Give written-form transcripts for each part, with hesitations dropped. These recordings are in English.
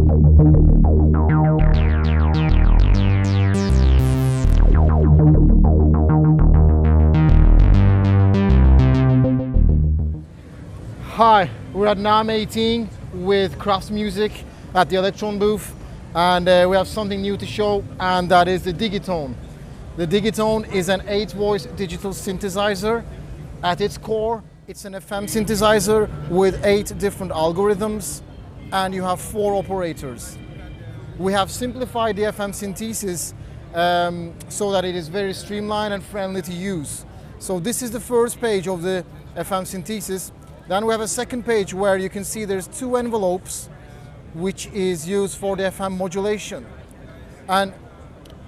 Hi, we're at Namm 18 with Kraft Music at the Elektron booth, and we have something new to show, and that is the Digitone. The Digitone is an 8-voice digital synthesizer. At its core, it's an FM synthesizer with 8 different algorithms, and you have 4 operators. We have simplified the FM synthesis so that it is very streamlined and friendly to use. So this is the first page of the FM synthesis. Then we have a second page where you can see there's 2 envelopes which is used for the FM modulation. And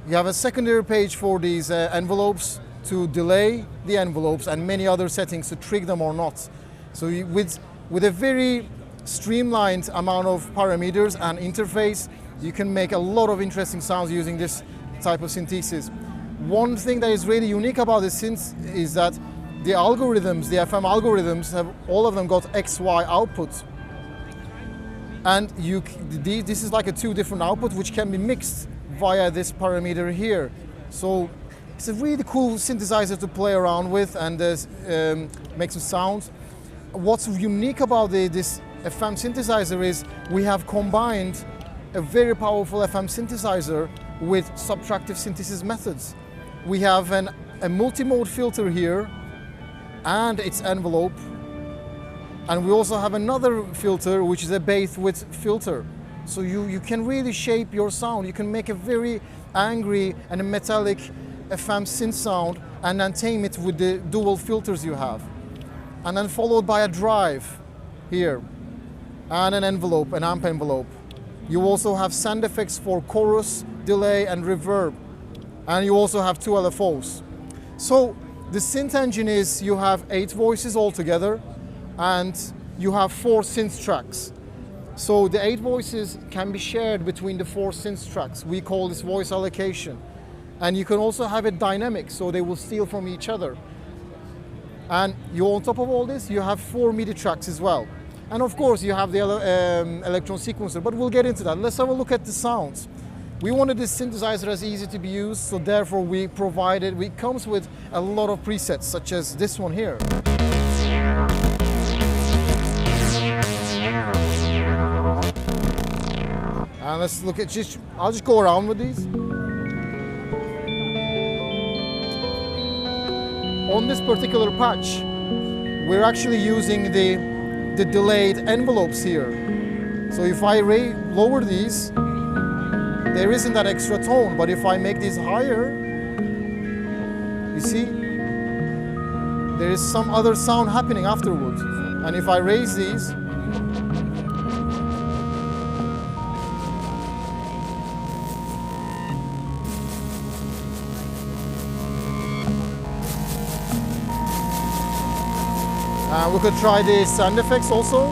you have a secondary page for these envelopes to delay the envelopes and many other settings to trick them or not. So with a very streamlined amount of parameters and interface, you can make a lot of interesting sounds using this type of synthesis. One thing that is really unique about this synth is that the algorithms, the FM algorithms, have all of them got XY outputs. And this is like 2 different outputs which can be mixed via this parameter here. So it's a really cool synthesizer to play around with and make some sounds. What's unique about this FM synthesizer is we have combined a very powerful FM synthesizer with subtractive synthesis methods. We have a multi-mode filter here and its envelope, and we also have another filter which is a bass width filter. So you can really shape your sound. You can make a very angry and a metallic FM synth sound and then tame it with the dual filters you have. And then followed by a drive here and an envelope, an amp envelope. You also have sound effects for chorus, delay and reverb. And you also have 2 LFOs. So the synth engine is, you have 8 voices altogether and you have 4 synth tracks. So the 8 voices can be shared between the 4 synth tracks. We call this voice allocation. And you can also have it dynamic, so they will steal from each other. And on top of all this, you have 4 MIDI tracks as well. And of course, you have the Elektron sequencer, but we'll get into that. Let's have a look at the sounds. We wanted this synthesizer as easy to be used, so therefore it comes with a lot of presets, such as this one here. And let's look at I'll just go around with these. On this particular patch, we're actually using the delayed envelopes here. So if I lower these, there isn't that extra tone, but if I make these higher, you see, there is some other sound happening afterwards. And if I raise these, we could try the sound effects also.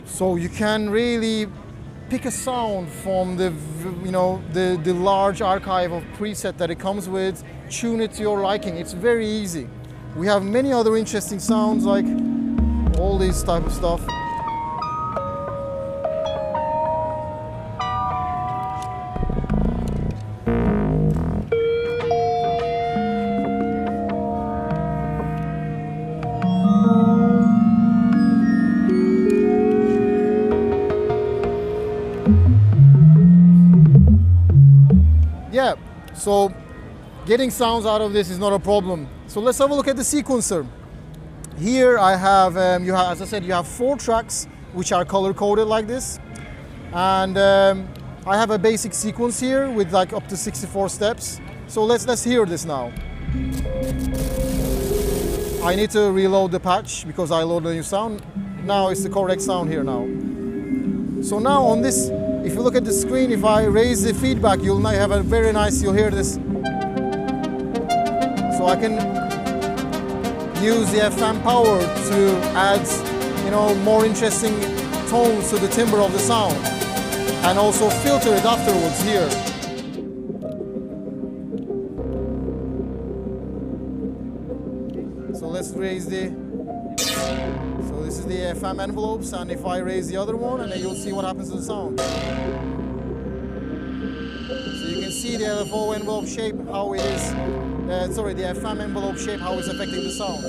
So you can really pick a sound from the large archive of preset that it comes with, tune it to your liking. It's very easy. We have many other interesting sounds like all this type of stuff. Yeah, so getting sounds out of this is not a problem. So let's have a look at the sequencer. Here I have, as I said, you have 4 tracks which are color coded like this. And I have a basic sequence here with like up to 64 steps. So let's hear this now. I need to reload the patch because I loaded a new sound. Now it's the correct sound here now. So now on this, if you look at the screen, if I raise the feedback, you'll have a very nice, you'll hear this. So I can use the FM power to add, more interesting tones to the timbre of the sound, and also filter it afterwards here. let's raise the, so this is the FM envelopes, and if I raise the other one, and then you'll see what happens to the sound. So you can see the LFO envelope shape, how it is, the FM envelope shape, how it's affecting the sound.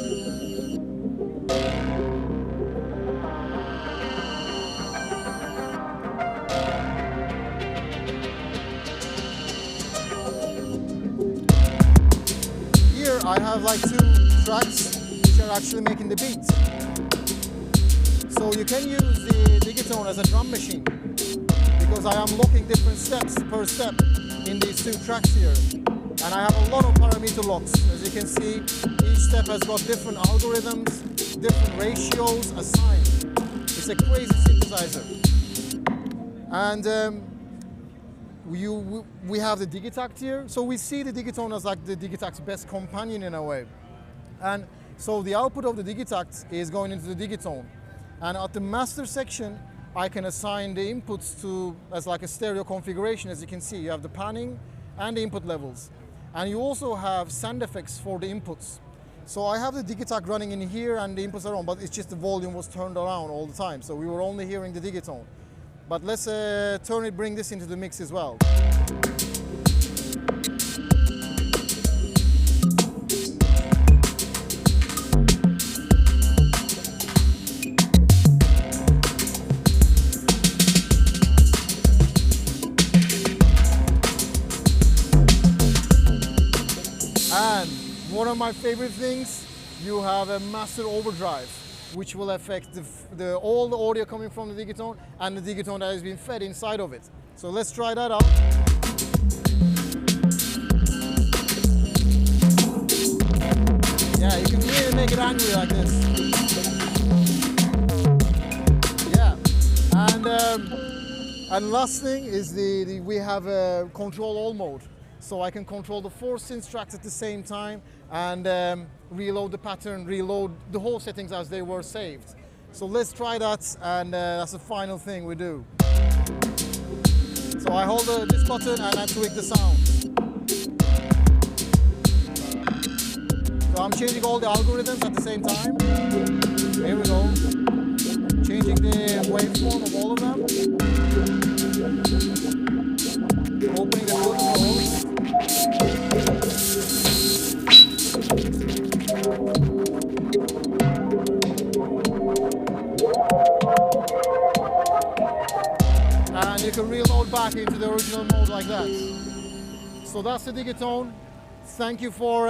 I have like 2 tracks which are actually making the beat. So you can use the Digitone as a drum machine, because I am locking different steps per step in these 2 tracks here. And I have a lot of parameter locks. As you can see, each step has got different algorithms, different ratios assigned. It's a crazy synthesizer. And we have the Digitact here, so we see the Digitone as like the Digitact's best companion in a way. And so the output of the Digitact is going into the Digitone. And at the master section, I can assign the inputs to as like a stereo configuration. As you can see, you have the panning and the input levels. And you also have sound effects for the inputs. So I have the Digitact running in here and the inputs are on, but it's just the volume was turned around all the time. So we were only hearing the Digitone. But let's bring this into the mix as well. And one of my favorite things, you have a master overdrive, which will affect all the audio coming from the Digitone and the Digitone that has been fed inside of it. So let's try that out. Yeah, you can really make it angry like this. Yeah, and last thing is we have a control all mode. So I can control the 4 synth tracks at the same time and reload the pattern, reload the whole settings as they were saved. So let's try that, and that's the final thing we do. So I hold this button and I tweak the sound. So I'm changing all the algorithms at the same time. Here we go. Changing the waveform of all of them. Opening the door close. And you can reload back into the original mode like that. So that's the Digitone. Thank you for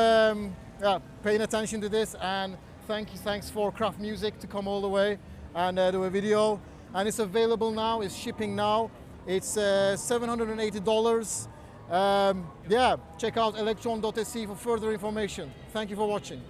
paying attention to this, and thanks for Kraft Music to come all the way and do a video. And it's available now, it's shipping now. It's $780. Yeah, check out elektron.se for further information. Thank you for watching.